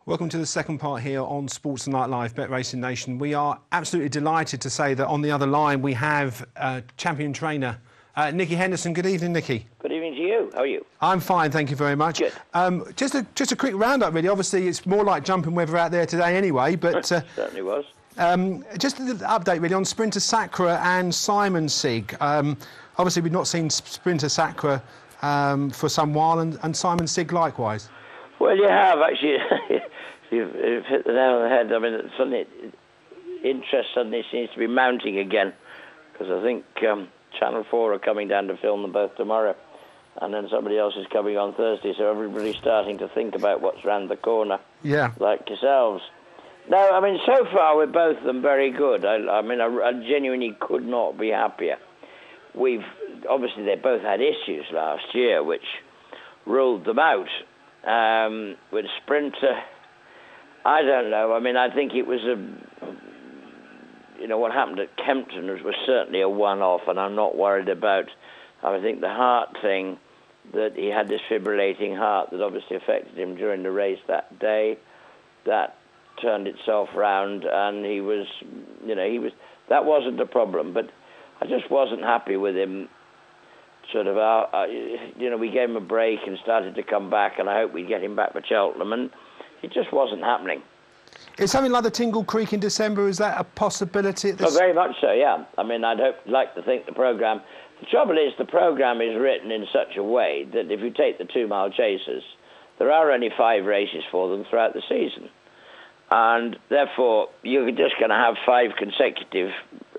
Welcome to the second part here on Sports and Night Live, Bet Racing Nation. We are absolutely delighted to say that on the other line we have champion trainer Nicky Henderson. Good evening, Nicky. Good evening to you. How are you? I'm fine, thank you very much. Good. Just a quick roundup, really. Obviously, it's more like jumping weather out there today anyway, but Certainly was. just an update really on Sprinter Sacre and Simonsig. Obviously, we've not seen Sprinter Sacre for some while, and Simonsig likewise. Well, you have actually. You've hit the nail on the head. I mean, suddenly interest suddenly seems to be mounting again, because I think Channel 4 are coming down to film them both tomorrow, and then somebody else is coming on Thursday. So everybody's starting to think about what's round the corner. Yeah, like yourselves. No, I mean, so far with both of them very good. I mean, I genuinely could not be happier. Obviously they both had issues last year which ruled them out. With Sprinter, I don't know. I mean, I think it was what happened at Kempton was certainly a one-off, and I'm not worried about. I think the heart thing, that he had this fibrillating heart that obviously affected him during the race that day, that turned itself round, and he was, that wasn't the problem. But I just wasn't happy with him. Sort of, we gave him a break and started to come back, and I hope we'd get him back for Cheltenham, and it just wasn't happening. Is something like the Tingle Creek in December, is that a possibility at this? Oh, very much so, yeah. I mean, like to think the programme... The trouble is, the programme is written in such a way that if you take the 2 Mile Chasers, there are only 5 races for them throughout the season. And therefore, you're just going to have 5 consecutive...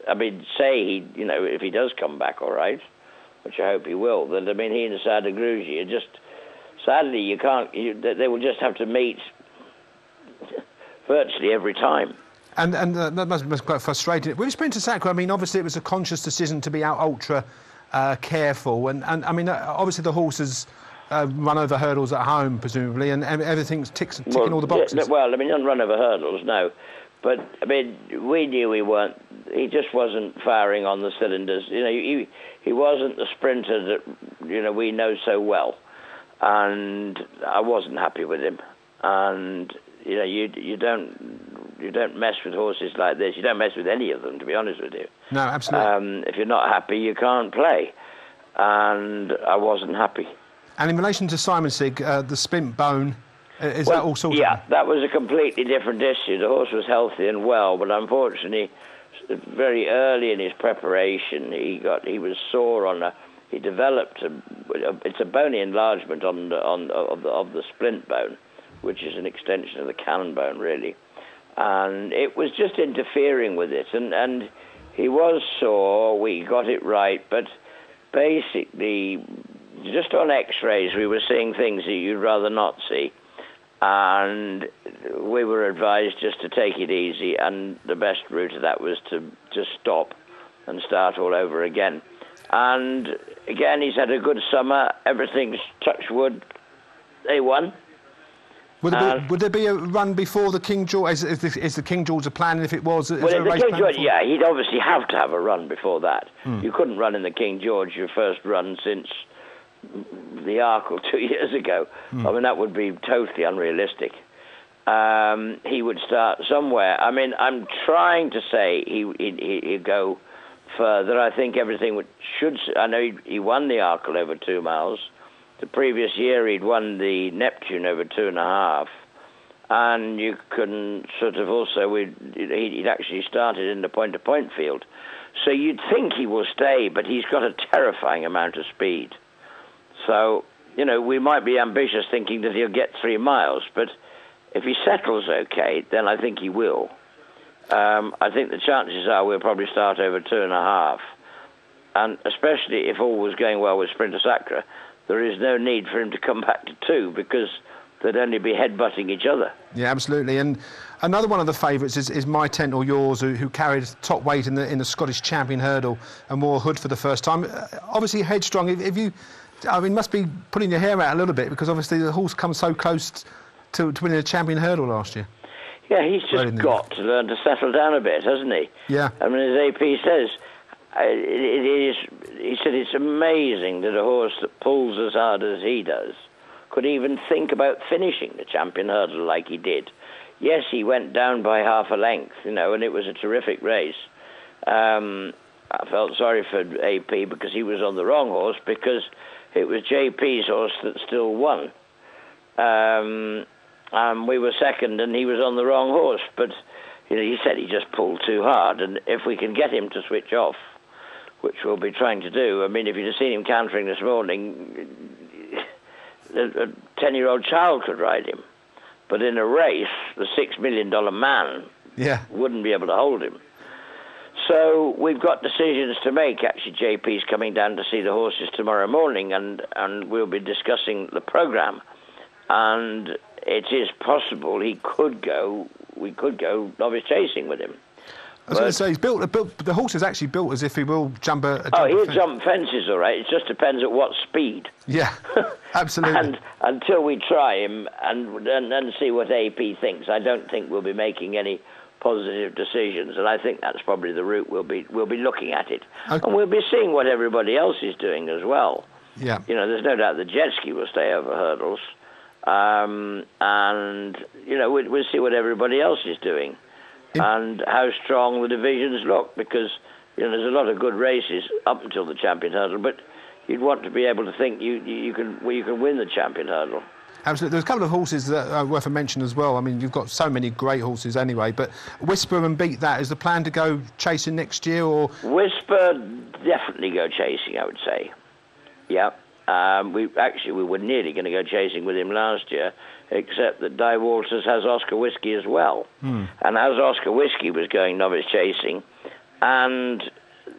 I mean, say if he does come back all right, which I hope he will, that, I mean, he and Sada Grugy are just... Sadly, you can't... they will just have to meet virtually every time. And that must be quite frustrating. With Sprinter Sacre, I mean, obviously it was a conscious decision to be out ultra careful. And I mean, obviously the horse has run over hurdles at home, presumably, and everything's ticking all the boxes. Well, I mean, he doesn't run over hurdles, no. But, I mean, we knew he just wasn't firing on the cylinders. He wasn't the sprinter that, we know so well. And I wasn't happy with him. And, you don't mess with horses like this. You don't mess with any of them, to be honest with you. No, absolutely. If you're not happy, you can't play. And I wasn't happy. And in relation to Simonsig, the splint bone, that all sorted? Yeah, that was a completely different issue. The horse was healthy and well, but unfortunately, very early in his preparation, he was sore he developed it's a bony enlargement of the splint bone, which is an extension of the cannon bone, really. And it was just interfering with it. And he was sore, we got it right, but basically, just on X-rays, we were seeing things that you'd rather not see. And we were advised just to take it easy, and the best route of that was to just stop and start all over again. And again, he's had a good summer. Everything's touch wood. They won. Would there be a run before the King George? Is the King George a plan? If it was, well, the King George, yeah, he'd obviously have to have a run before that. You couldn't run in the King George your first run since the Arkle 2 years ago. I mean, that would be totally unrealistic. He would start somewhere. I mean, I'm trying to say he'd go further. I think everything should... I know he won the Arkle over 2 miles. The previous year he'd won the Neptune over 2.5. And you can sort of also... He'd actually started in the point-to-point field. So you'd think he will stay, but he's got a terrifying amount of speed. So, we might be ambitious thinking that he'll get 3 miles, but if he settles okay, then I think he will. I think the chances are we'll probably start over 2.5. And especially if all was going well with Sprinter Sacre, there is no need for him to come back to 2, because they'd only be headbutting each other. Yeah, absolutely. And another one of the favourites is My Tent or Yours, who carried top weight in the Scottish Champion Hurdle and wore a hood for the first time. Obviously headstrong. If you... I mean, must be putting your hair out a little bit, because obviously the horse comes so close to winning a Champion Hurdle last year. Yeah, he's just got to learn to settle down a bit, hasn't he? Yeah. I mean, as AP says, he said it's amazing that a horse that pulls as hard as he does could even think about finishing the champion hurdle like he did. Yes, he went down by half a length, and it was a terrific race. I felt sorry for AP because he was on the wrong horse, because it was JP's horse that still won. And we were second and he was on the wrong horse, but he said he just pulled too hard, and if we can get him to switch off, which we'll be trying to do. I mean, if you'd have seen him cantering this morning, a 10-year-old child could ride him. But in a race, the $6 million man wouldn't be able to hold him. So we've got decisions to make. Actually, JP's coming down to see the horses tomorrow morning, and we'll be discussing the programme. And it is possible we could go novice chasing with him. I was going to say, the horse is actually built as if he will jump a he'll jump fences, all right. It just depends at what speed. Yeah, absolutely. And until we try him and see what AP thinks, I don't think we'll be making any positive decisions. And I think that's probably the route we'll be looking at it. Okay. And we'll be seeing what everybody else is doing as well. Yeah. There's no doubt the jet ski will stay over hurdles. And we'll see what everybody else is doing. And how strong the divisions look, because there's a lot of good races up until the champion hurdle, but you'd want to be able to think you can win the champion hurdle. Absolutely. There's a couple of horses that are worth a mention as well. I mean, you've got so many great horses anyway, but Whisper and Beat That, is the plan to go chasing next year, or? Whisper, definitely go chasing, I would say. Yeah. We were nearly going to go chasing with him last year, except that Di Walters has Oscar Whiskey as well. And as Oscar Whiskey was going novice chasing, and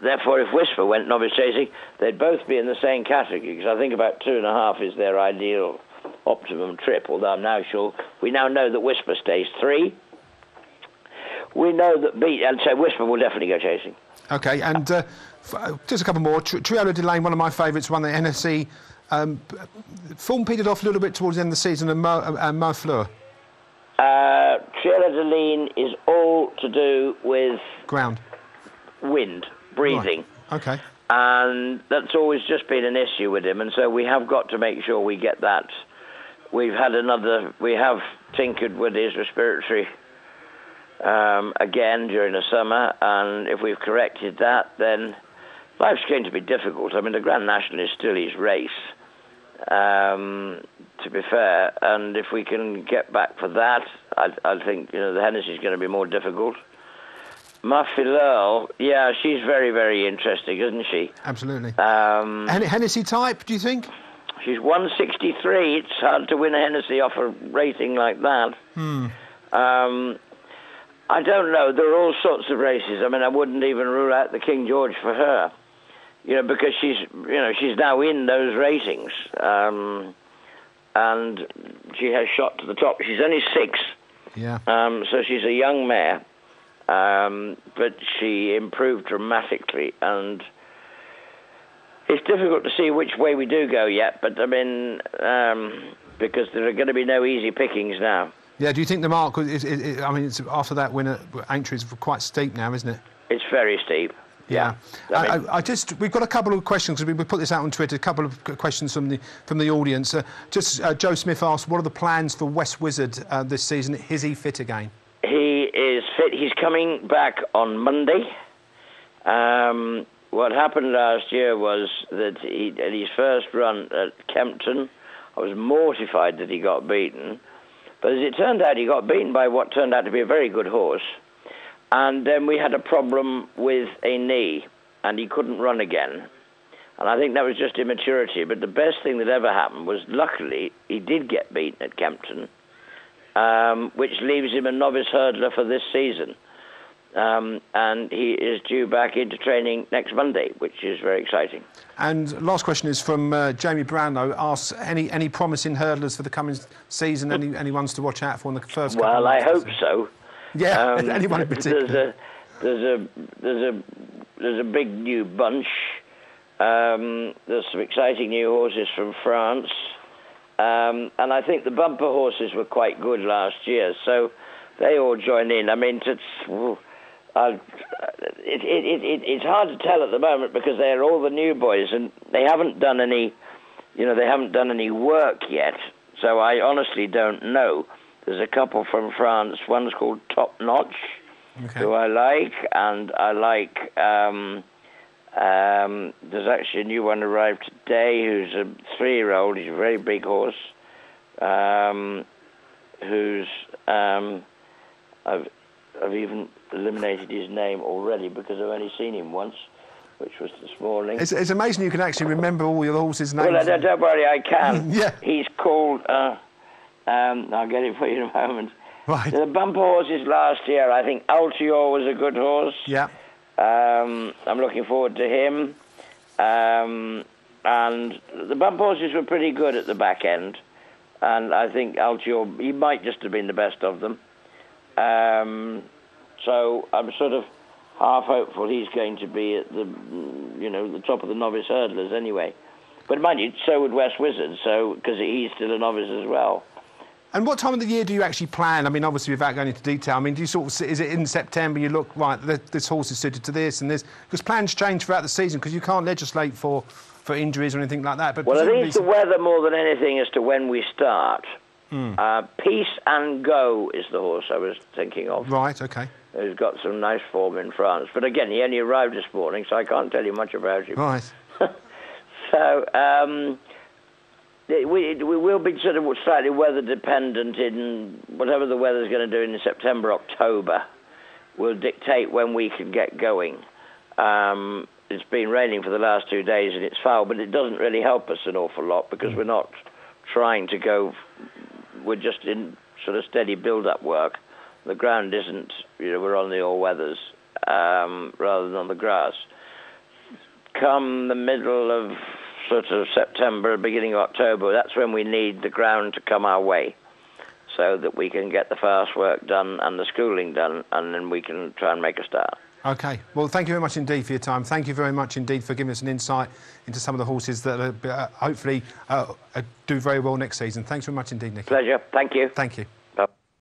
therefore if Whisper went novice chasing, they'd both be in the same category, because I think about 2.5 is their ideal optimum trip, although I'm now sure, we now know that Whisper stays 3. We know that Whisper will definitely go chasing. Okay, and just a couple more. Triolo de Lane, one of my favourites, won the NSC. Form petered off a little bit towards the end of the season, and Mo Triolo de Lane is all to do with ground, wind, breathing. Right. Okay. And that's always just been an issue with him, and so we have got to make sure we get that. We have tinkered with his respiratory again during the summer, and if we've corrected that, then life's going to be difficult. I mean, the Grand National is still his race, to be fair, and if we can get back for that, I think the Hennessy is going to be more difficult. Muffy Lurl, yeah, she's very, very interesting, isn't she? Absolutely. Hennessy type, do you think? She's 163. It's hard to win a Hennessy off a rating like that. I don't know. There are all sorts of races. I mean, I wouldn't even rule out the King George for her, because she's now in those ratings, and she has shot to the top. She's only 6, so she's a young mare, but she improved dramatically, and it's difficult to see which way we do go yet. But I mean, because there are going to be no easy pickings now. Yeah, do you think the mark it's after that win at Aintree is quite steep now, isn't it? It's very steep. Yeah. We've got a couple of questions, because we put this out on Twitter, a couple of questions from the audience. Joe Smith asked, what are the plans for West Wizard this season? Is he fit again? He is fit. He's coming back on Monday. What happened last year was that at his first run at Kempton, I was mortified that he got beaten. But as it turned out, he got beaten by what turned out to be a very good horse. And then we had a problem with a knee, and he couldn't run again. And I think that was just immaturity. But the best thing that ever happened was, luckily, he did get beaten at Kempton, which leaves him a novice hurdler for this season. And he is due back into training next Monday, which is very exciting. And last question is from Jamie Brownlow. Asks, any promising hurdlers for the coming season? Any ones to watch out for in the first couple of months? Well, I hope so. Yeah, anyone in particular? There's a big new bunch. There's some exciting new horses from France. And I think the bumper horses were quite good last year, so they all join in. I mean, it's hard to tell at the moment, because they're all the new boys, and they haven't done any work yet. So I honestly don't know. There's a couple from France. One's called Top Notch, who I like, and I like. There's actually a new one arrived today, who's a 3-year-old. He's a very big horse. Who's I've even eliminated his name already because I've only seen him once, which was this morning. It's amazing you can actually remember all your horses' names. Well, don't worry, I can. Yeah. He's called. I'll get it for you in a moment. Right. The bumper horses last year, I think Altior was a good horse. Yeah. I'm looking forward to him. And the bumper horses were pretty good at the back end. And I think Altior, he might just have been the best of them. So I'm sort of half hopeful he's going to be at the top of the novice hurdlers anyway. But mind you, so would West Wizard, because he's still a novice as well. And what time of the year do you actually plan? I mean, obviously, without going into detail, I mean, do you sort of, is it in September you look, right, this horse is suited to this and this? Because plans change throughout the season, because you can't legislate for injuries or anything like that. But well, I think it's the weather more than anything as to when we start. Peace and Go is the horse I was thinking of. Right, OK. Who's got some nice form in France. But again, he only arrived this morning, so I can't tell you much about him. Right. So, we will be sort of slightly weather dependent in whatever the weather's going to do in September, October will dictate when we can get going. It's been raining for the last 2 days and it's foul, but it doesn't really help us an awful lot because we're not trying to go, we're just in sort of steady build-up work. The ground isn't, we're on the all-weathers rather than on the grass. Come the middle of sort of September, beginning of October, that's when we need the ground to come our way so that we can get the fast work done and the schooling done, and then we can try and make a start. OK. Well, thank you very much indeed for your time. Thank you very much indeed for giving us an insight into some of the horses that hopefully do very well next season. Thanks very much indeed, Nicky. Pleasure. Thank you. Thank you.